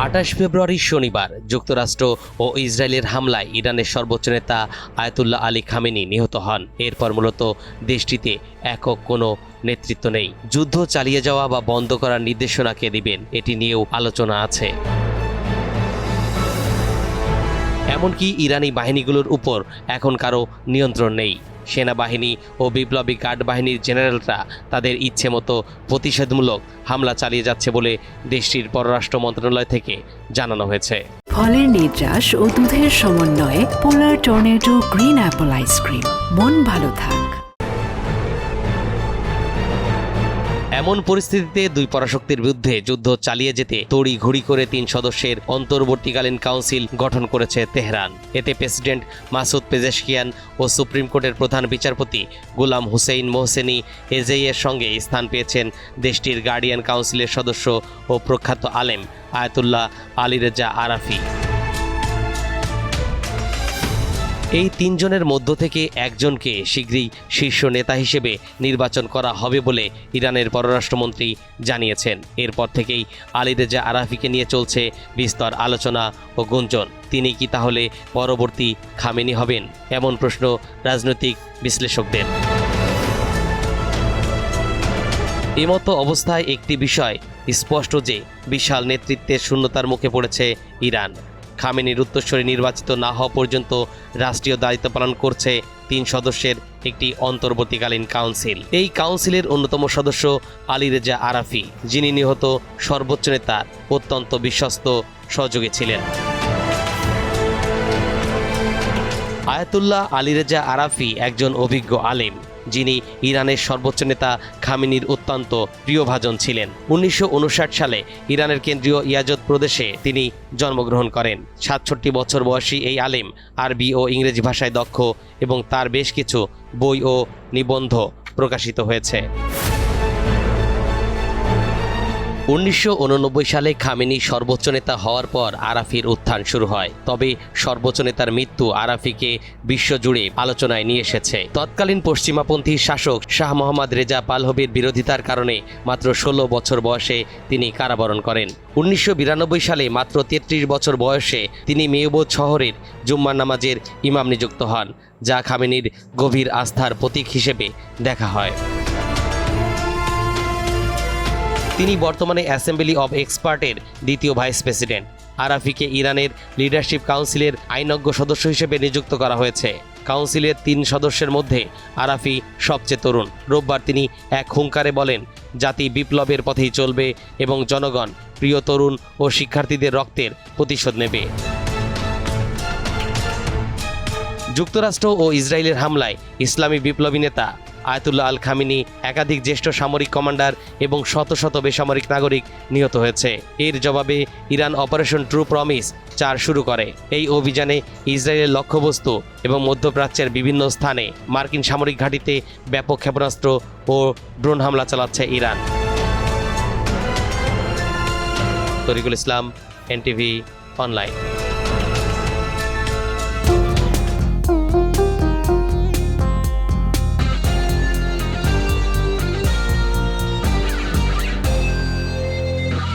28 ফেব্রুয়ারি শনিবার যুক্তরাষ্ট্র ও ইসরায়েলের হামলায় ইরানের সর্বোচ্চ নেতা আয়াতুল্লাহ আলী খামেনি নিহত হন। এরপর মূলত দেশটিতে একক কোনো নেতৃত্ব নেই। যুদ্ধ চালিয়ে যাওয়া বা বন্ধ করার নির্দেশনা কে দিবেন, এটি নিয়েও আলোচনা আছে। এমনকি ইরানি বাহিনীগুলোর উপর এখন কারো নিয়ন্ত্রণ নেই। সেনাবাহিনী ও বিপ্লবী গার্ড বাহিনীর জেনারেলরা তাদের ইচ্ছে মতো প্রতিষেধমূলক হামলা চালিয়ে যাচ্ছে বলে দেশটির পররাষ্ট্র মন্ত্রণালয় থেকে জানানো হয়েছে। ফলের নির্যাস ও দুধের সমন্বয়ে পোলার টর্নেডো গ্রিন অ্যাপল আইসক্রিম। মন ভালো থাক। এমন পরিস্থিতিতে দুই পরাশক্তির বিরুদ্ধে যুদ্ধ চালিয়ে যেতে তড়িঘড়ি করে 3 সদস্যের অন্তর্বর্তীকালীন কাউন্সিল গঠন করেছে তেহরান। এতে প্রেসিডেন্ট মাসুদ পেজেশকিয়ান ও সুপ্রিম কোর্টের প্রধান বিচারপতি গোলাম হুসেইন মোহসেনি এজেইয়ের সঙ্গে স্থান পেয়েছেন দেশটির গার্ডিয়ান কাউন্সিলের সদস্য ও প্রখ্যাত আলেম আয়াতুল্লাহ আলী রেজা আরাফি। এই 3 জনের মধ্য থেকে একজনকে শীঘ্রই শীর্ষ নেতা হিসেবে নির্বাচন করা হবে বলে ইরানের পররাষ্ট্রমন্ত্রী জানিয়েছেন। এরপর থেকেই আলী রেজা আরাফিকে নিয়ে চলছে বিস্তর আলোচনা ও গুঞ্জন। তিনি কি তাহলে পরবর্তী খামেনি হবেন, এমন প্রশ্ন রাজনৈতিক বিশ্লেষকদের। এমতো অবস্থায় একটি বিষয় স্পষ্ট যে বিশাল নেতৃত্বের শূন্যতার মুখে পড়েছে ইরান। খামেনির উত্তরসূরি নির্বাচিত না হওয়া পর্যন্ত রাষ্ট্রীয় দায়িত্ব পালন করছে 3 সদস্যের একটি অন্তর্বর্তীকালীন কাউন্সিল। এই কাউন্সিলের অন্যতম সদস্য আলী রেজা আরাফি, যিনি নিহত সর্বোচ্চ নেতার অত্যন্ত বিশ্বস্ত সহযোগী ছিলেন। আয়াতুল্লাহ আলী রেজা আরাফি একজন অভিজ্ঞ আলেম, যিনি ইরানের সর্বোচ্চ নেতা খামেনির অত্যন্ত প্রিয়ভাজন ছিলেন। 1959 সালে ইরানের কেন্দ্রীয় ইয়াজদ প্রদেশে তিনি জন্মগ্রহণ করেন। 67 বছর বয়সী এই আলেম আরবি ও ইংরেজি ভাষায় দক্ষ এবং তার বেশ কিছু বই ও নিবন্ধ প্রকাশিত হয়েছে। 1989 সালে খামেনি সর্বোচ্চ নেতা হওয়ার পর আরাফির উত্থান শুরু হয়। তবে সর্বোচ্চ নেতার মৃত্যু আরাফিকে বিশ্বজুড়ে আলোচনায় নিয়ে এসেছে। তৎকালীন পশ্চিমাপন্থী শাসক শাহ মোহাম্মদ রেজা পাহলভির বিরোধিতার কারণে মাত্র 16 বছর বয়সে তিনি কারাবরণ করেন। 1992 সালে মাত্র 33 বছর বয়সে তিনি মেয়বোধ শহরের জুম্মার নামাজের ইমাম নিযুক্ত হন, যা খামেনির গভীর আস্থার প্রতীক হিসেবে দেখা হয়। তিনি বর্তমানে অ্যাসেম্বলি অব এক্সপার্টের দ্বিতীয় ভাইস প্রেসিডেন্ট। আরাফিকে ইরানের লিডারশিপ কাউন্সিলের আইনজ্ঞ সদস্য হিসেবে নিযুক্ত করা হয়েছে। কাউন্সিলের 3 সদস্যের মধ্যে আরাফি সবচেয়ে তরুণ। রোববার তিনি এক হুঙ্কারে বলেন, জাতি বিপ্লবের পথেই চলবে এবং জনগণ প্রিয় তরুণ ও শিক্ষার্থীদের রক্তের প্রতিশোধ নেবে। যুক্তরাষ্ট্র ও ইসরায়েলের হামলায় ইসলামী বিপ্লবী নেতা আয়াতুল্লাহ আল খামেনি, একাধিক জ্যেষ্ঠ সামরিক কমান্ডার এবং শত শত বেসামরিক নাগরিক নিহত হয়েছে। এর জবাবে ইরান অপারেশন ট্রু প্রমিস 4 শুরু করে। এই অভিযানে ইসরায়েলের লক্ষ্যবস্তু এবং মধ্যপ্রাচ্যের বিভিন্ন স্থানে মার্কিন সামরিক ঘাঁটিতে ব্যাপক ক্ষেপণাস্ত্র ও ড্রোন হামলা চালাচ্ছে ইরান। তরিকুল ইসলাম, NTV অনলাইন।